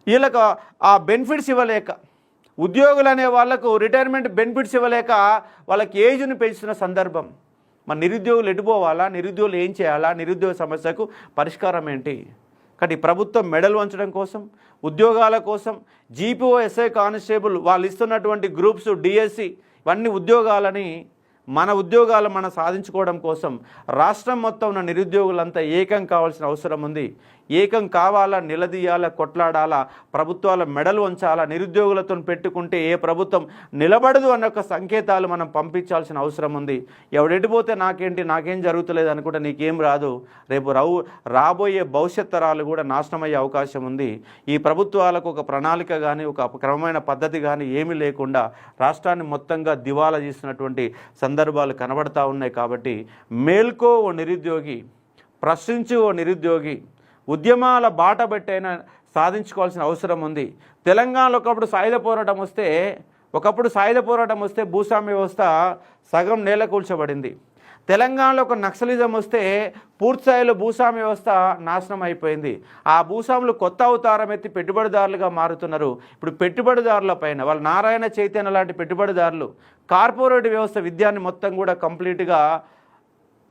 వీళ్ళకు ఆ బెనిఫిట్స్ ఇవ్వలేక, ఉద్యోగులు అనే వాళ్లకు రిటైర్మెంట్ బెనిఫిట్స్ ఇవ్వలేక వాళ్ళకి ఏజ్ను పెంచుతున్న సందర్భం. మరి నిరుద్యోగులు ఎటుపోవాలా, నిరుద్యోగులు ఏం చేయాలా, నిరుద్యోగ సమస్యకు పరిష్కారం ఏంటి? కాబట్టి ప్రభుత్వం మెడల్ వంచడం కోసం, ఉద్యోగాల కోసం జీపీఓ, ఎస్ఐ, కానిస్టేబుల్ వాళ్ళు ఇస్తున్నటువంటి గ్రూప్స్, డిఎస్సి ఇవన్నీ ఉద్యోగాలని మన ఉద్యోగాలు మనం సాధించుకోవడం కోసం రాష్ట్రం మొత్తం ఉన్న నిరుద్యోగులంతా ఏకం కావాల్సిన అవసరం ఉంది. ఏకం కావాలా, నిలదీయాలా, కొట్లాడాలా, ప్రభుత్వాల మెడలు వంచాలా. నిరుద్యోగులతో పెట్టుకుంటే ఏ ప్రభుత్వం నిలబడదు అన్న ఒక సంకేతాలు మనం పంపించాల్సిన అవసరం ఉంది. ఎవడెడిపోతే నాకేంటి, నాకేం జరుగుతలేదు అనుకుంటే నీకేం రాదు. రేపు రాబోయే భవిష్యత్ తరాలు కూడా నాశనమయ్యే అవకాశం ఉంది. ఈ ప్రభుత్వాలకు ఒక ప్రణాళిక కానీ, ఒక క్రమమైన పద్ధతి కానీ ఏమీ లేకుండా రాష్ట్రాన్ని మొత్తంగా దివాలా చేసినటువంటి సందర్భాలు కనబడతా ఉన్నాయి. కాబట్టి మేల్కో ఓ నిరుద్యోగి, ప్రశ్నించు ఓ నిరుద్యోగి, ఉద్యమాల బాట పెట్టైనా సాధించుకోవాల్సిన అవసరం ఉంది. తెలంగాణలో ఒకప్పుడు సాయుధ పోరాటం వస్తే భూస్వామ్య వ్యవస్థ సగం నేల కూల్చబడింది. తెలంగాణలో ఒక నక్సలిజం వస్తే పూర్తిస్థాయిలో భూస్వామ్య వ్యవస్థ నాశనం అయిపోయింది. ఆ భూస్వాములు కొత్త అవతారం ఎత్తి పెట్టుబడిదారులుగా మారుతున్నారు. ఇప్పుడు పెట్టుబడిదారుల పైన వాళ్ళ నారాయణ చైతన్య లాంటి పెట్టుబడిదారులు కార్పొరేట్ వ్యవస్థ విద్యాన్ని మొత్తం కూడా కంప్లీట్గా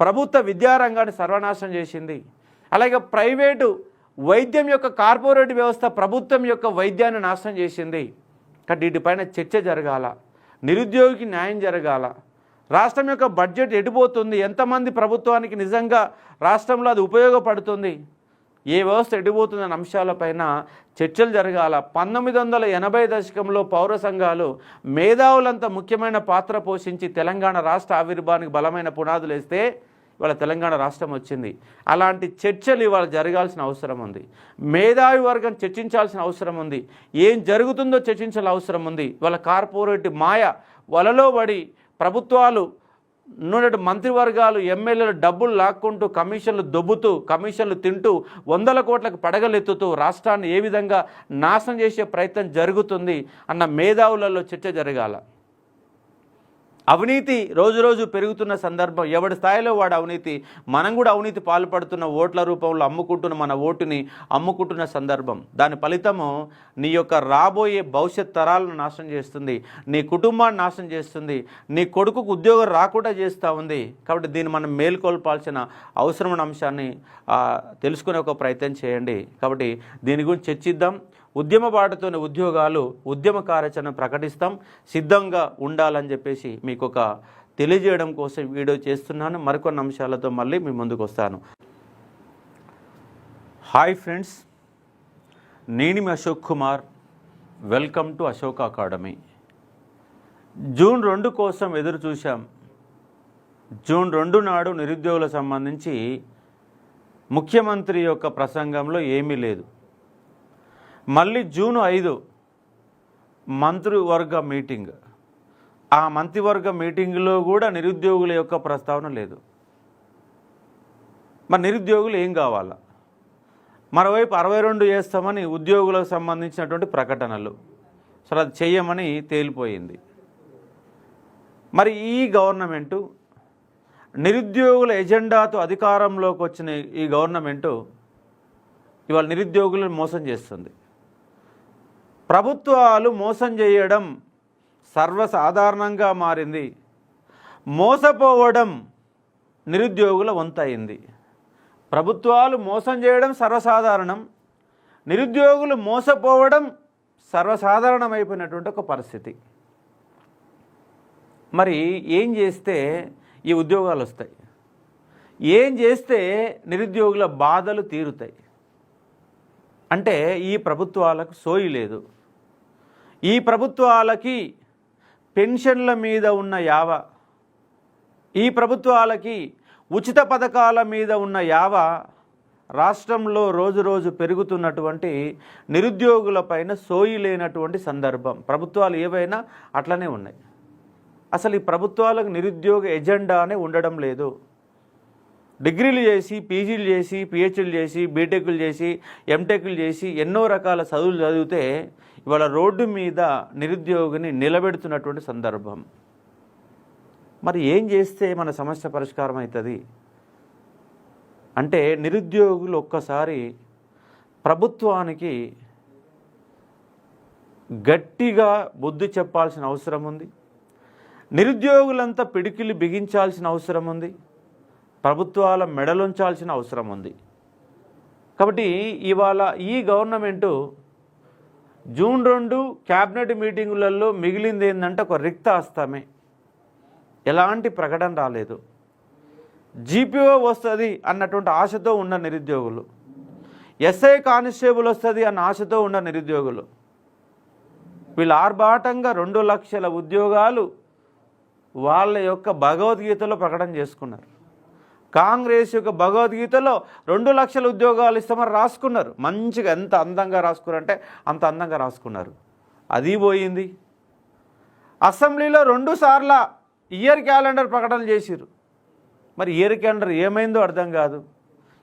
ప్రభుత్వ విద్యారంగాన్ని సర్వనాశనం చేసింది. అలాగే ప్రైవేటు వైద్యం యొక్క కార్పొరేట్ వ్యవస్థ ప్రభుత్వం యొక్క వైద్యాన్ని నాశనం చేసింది. కాబట్టి వీటిపైన చర్చ జరగాల, నిరుద్యోగికి న్యాయం జరగాల. రాష్ట్రం యొక్క బడ్జెట్ ఎటుపోతుంది, ఎంతమంది ప్రభుత్వానికి నిజంగా రాష్ట్రంలో అది ఉపయోగపడుతుంది, ఏ వ్యవస్థ ఎటుపోతుందనే అంశాలపైన చర్చలు జరగాల. 1980 దశకంలో పౌర సంఘాలు మేధావులంతా ముఖ్యమైన పాత్ర పోషించి తెలంగాణ రాష్ట్ర ఆవిర్భావానికి బలమైన పునాదులు వేస్తే ఇవాళ తెలంగాణ రాష్ట్రం వచ్చింది. అలాంటి చర్చలు ఇవాళ జరగాల్సిన అవసరం ఉంది. మేధావి వర్గం చర్చించాల్సిన అవసరం ఉంది. ఏం జరుగుతుందో చర్చించాల్సిన అవసరం ఉంది. ఇవాళ కార్పొరేట్ మాయ వలలో పడి ప్రభుత్వాలు మంత్రివర్గాలు, ఎమ్మెల్యేలు డబ్బులు లాక్కుంటూ, కమిషన్లు దొబ్బుతూ, కమిషన్లు తింటూ, 100 కోట్లకు పడగలెత్తుతూ రాష్ట్రాన్ని ఏ విధంగా నాశనం చేసే ప్రయత్నం జరుగుతుంది అన్న మేధావులలో చర్చ జరగాల. అవినీతి రోజు రోజు పెరుగుతున్న సందర్భం, ఎవడి స్థాయిలో వాడు అవినీతి, మనం కూడా అవినీతి పాల్పడుతున్న, ఓట్ల రూపంలో అమ్ముకుంటున్న, మన ఓటుని అమ్ముకుంటున్న సందర్భం. దాని ఫలితము నీ యొక్క రాబోయే భవిష్యత్ తరాలను నాశనం చేస్తుంది, నీ కుటుంబాన్ని నాశనం చేస్తుంది, నీ కొడుకుకు ఉద్యోగం రాకుండా చేస్తూ ఉంది. కాబట్టి దీన్ని మనం మేల్కొల్పాల్సిన అవసరమైన అంశాన్ని తెలుసుకునే ఒక ప్రయత్నం చేయండి. కాబట్టి దీని గురించి చర్చిద్దాం. ఉద్యమ బాటతోనే ఉద్యోగాలు, ఉద్యమ కార్యాచరణ ప్రకటిస్తాం, సిద్ధంగా ఉండాలని చెప్పేసి మీకు ఒక తెలియజేయడం కోసం వీడియో చేస్తున్నాను. మరికొన్ని అంశాలతో మళ్ళీ మీ ముందుకు వస్తాను. హాయ్ ఫ్రెండ్స్, నేను మీ Ashok Kumar. Welcome to Ashok academy. June 2 కోసం ఎదురు చూశాం. జూన్ 2 నాడు నిరుద్యోగులకు సంబంధించి ముఖ్యమంత్రి యొక్క ప్రసంగంలో ఏమీ లేదు. మళ్ళీ జూన్ 5 మంత్రివర్గ మీటింగ్. ఆ మంత్రివర్గ మీటింగ్లో కూడా నిరుద్యోగుల యొక్క ప్రస్తావన లేదు. మరి నిరుద్యోగులు ఏం కావాలా? మరోవైపు 62 చేస్తామని ఉద్యోగులకు సంబంధించినటువంటి ప్రకటనలు, అసలు అది చెయ్యమని తేలిపోయింది. మరి ఈ గవర్నమెంటు, నిరుద్యోగుల ఎజెండాతో అధికారంలోకి వచ్చిన ఈ గవర్నమెంటు ఇవాళ నిరుద్యోగులను మోసం చేస్తుంది. ప్రభుత్వాలు మోసం చేయడం సర్వసాధారణంగా మారింది. మోసపోవడం నిరుద్యోగుల వంతయింది. ప్రభుత్వాలు మోసం చేయడం సర్వసాధారణం, నిరుద్యోగులు మోసపోవడం సర్వసాధారణమైపోయినటువంటి ఒక పరిస్థితి. మరి ఏం చేస్తే ఈ ఉద్యోగాలు వస్తాయి? ఏం చేస్తే నిరుద్యోగుల బాధలు తీరుతాయి? అంటే ఈ ప్రభుత్వాలకు సోయి లేదు. ఈ ప్రభుత్వాలకి పెన్షన్ల మీద ఉన్న యావ, ఈ ప్రభుత్వాలకి ఉచిత పథకాల మీద ఉన్న యావ రాష్ట్రంలో రోజు రోజు పెరుగుతున్నటువంటి నిరుద్యోగుల పైన సోయి లేనటువంటి సందర్భం. ప్రభుత్వాలు ఏవైనా అట్లనే ఉన్నాయి. అసలు ఈ ప్రభుత్వాలకు నిరుద్యోగ ఎజెండానే ఉండడం లేదు. డిగ్రీలు చేసి, పీజీలు చేసి, పిహెచ్డీలు చేసి, బీటెక్లు చేసి, ఎంటెక్లు చేసి ఎన్నో రకాల చదువులు చదివితే ఇవాళ రోడ్డు మీద నిరుద్యోగిని నిలబెడుతున్నటువంటి సందర్భం. మరి ఏం చేస్తే మన సమస్య పరిష్కారం అవుతుంది అంటే నిరుద్యోగులు ఒక్కసారి ప్రభుత్వానికి గట్టిగా బుద్ధి చెప్పాల్సిన అవసరం ఉంది. నిరుద్యోగులంతా పిడికిలి బిగించాల్సిన అవసరం ఉంది. ప్రభుత్వాల మెడలుంచాల్సిన అవసరం ఉంది. కాబట్టి ఇవాళ ఈ గవర్నమెంటు జూన్ 2 క్యాబినెట్ మీటింగులలో మిగిలింది ఏంటంటే ఒక రిక్త హస్తమే. ఎలాంటి ప్రకటన రాలేదు. జీపీఓ వస్తుంది అన్నటువంటి ఆశతో ఉన్న నిరుద్యోగులు, ఎస్ఐ కానిస్టేబుల్ వస్తుంది అన్న ఆశతో ఉన్న నిరుద్యోగులు వీళ్ళు ఆర్భాటంగా 2 లక్షల ఉద్యోగాలు వాళ్ళ యొక్క భగవద్గీతలో ప్రకటన చేసుకున్నారు. కాంగ్రెస్ యొక్క భగవద్గీతలో 2 లక్షల ఉద్యోగాలు ఇస్తామని రాసుకున్నారు. మంచిగా ఎంత అందంగా రాసుకున్నారంటే అంత అందంగా రాసుకున్నారు. అది పోయింది. అసెంబ్లీలో 2 సార్ల ఇయర్ క్యాలెండర్ ప్రకటనలు చేసిరు. మరి ఇయర్ క్యాలెండర్ ఏమైందో అర్థం కాదు.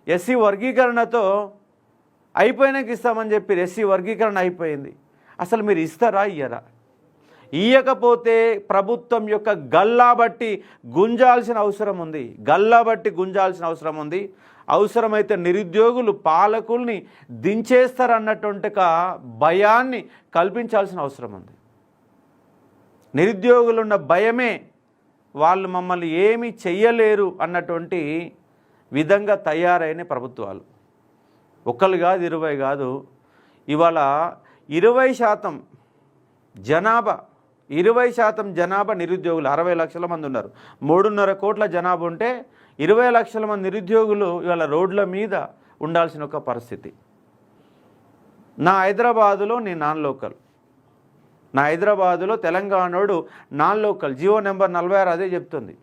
ఎస్సీ వర్గీకరణతో అయిపోయినాక ఇస్తామని చెప్పి ఎస్సీ వర్గీకరణ అయిపోయింది. అసలు మీరు ఇస్తారా ఇయ్యరా? ఇయ్యకపోతే ప్రభుత్వం యొక్క గల్లా బట్టి గుంజాల్సిన అవసరం ఉంది. గల్లా బట్టి గుంజాల్సిన అవసరం ఉంది. అవసరమైతే నిరుద్యోగులు పాలకుల్ని దించేస్తారన్నటువంటి భయాన్ని కల్పించాల్సిన అవసరం ఉంది. నిరుద్యోగులున్న భయమే వాళ్ళు మమ్మల్ని ఏమీ చెయ్యలేరు అన్నటువంటి విధంగా తయారైన ప్రభుత్వాలు. ఒకళ్ళు కాదు, 20 కాదు. ఇవాళ 20% జనాభా 20% జనాభా నిరుద్యోగులు 60 లక్షల మంది ఉన్నారు. 3.5 కోట్ల జనాభా ఉంటే 20 లక్షల మంది నిరుద్యోగులు ఇవాళ రోడ్ల మీద ఉండాల్సిన ఒక పరిస్థితి. నా హైదరాబాదులో నేను నాన్ లోకల్. నా హైదరాబాదులో తెలంగాణోడు నాన్ లోకల్. జియో నెంబర్ 46 అదే చెప్తుంది.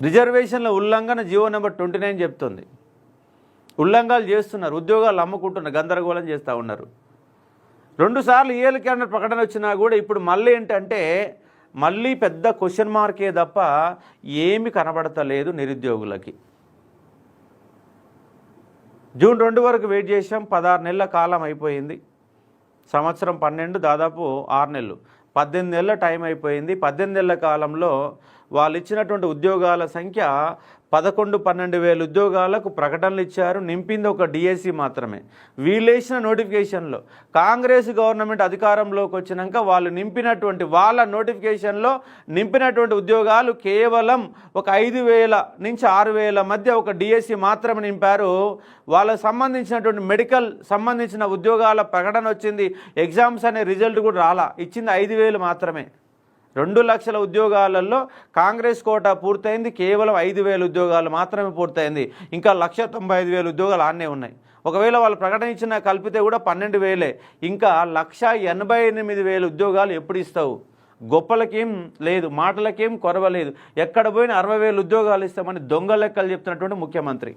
రిజర్వేషన్ల ఉల్లంఘన జియో నెంబర్ 29 చెప్తుంది. ఉల్లంఘనలు చేస్తున్నారు, ఉద్యోగాలు అమ్ముకుంటున్నారు, గందరగోళం చేస్తూ ఉన్నారు. 2 సార్లు ఇయర్ క్యాలెండర్ ప్రకటన వచ్చినా కూడా ఇప్పుడు మళ్ళీ ఏంటంటే మళ్ళీ పెద్ద క్వశ్చన్ మార్కే తప్ప ఏమి కనబడతలేదు నిరుద్యోగులకి. జూన్ 2 వరకు వెయిట్ చేసాం. 16 నెలల కాలం అయిపోయింది. సంవత్సరం 12, దాదాపు 6 నెలలు, 18 నెలల టైం అయిపోయింది. 18 నెలల కాలంలో వాళ్ళు ఇచ్చినటువంటి ఉద్యోగాల సంఖ్య 11-12 వేల ఉద్యోగాలకు ప్రకటనలు ఇచ్చారు. నింపింది ఒక డిఎస్సి మాత్రమే. వీళ్ళేసిన నోటిఫికేషన్లో కాంగ్రెస్ గవర్నమెంట్ అధికారంలోకి వచ్చినాక వాళ్ళు నింపినటువంటి వాళ్ళ నోటిఫికేషన్లో నింపినటువంటి ఉద్యోగాలు కేవలం ఒక 5,000 నుంచి 6,000 మధ్య ఒక డిఎస్సి మాత్రమే నింపారు. వాళ్ళకు సంబంధించినటువంటి మెడికల్ సంబంధించిన ఉద్యోగాల ప్రకటన వచ్చింది. ఎగ్జామ్స్ అనే రిజల్ట్ కూడా రాలా. ఇచ్చింది 5,000 మాత్రమే. 2 లక్షల ఉద్యోగాలలో కాంగ్రెస్ కోటా పూర్తయింది. కేవలం 5,000 ఉద్యోగాలు మాత్రమే పూర్తయింది. ఇంకా 195,000 ఉద్యోగాలు ఆన్నే ఉన్నాయి. ఒకవేళ వాళ్ళు ప్రకటన ఇచ్చిన కలిపితే కూడా 12,000. ఇంకా 188,000 ఉద్యోగాలు ఎప్పుడు ఇస్తావు? గొప్పలకేం లేదు, మాటలకేం కొరవలేదు. ఎక్కడ పోయినా 60,000 ఉద్యోగాలు ఇస్తామని దొంగ లెక్కలు చెప్తున్నటువంటి ముఖ్యమంత్రి.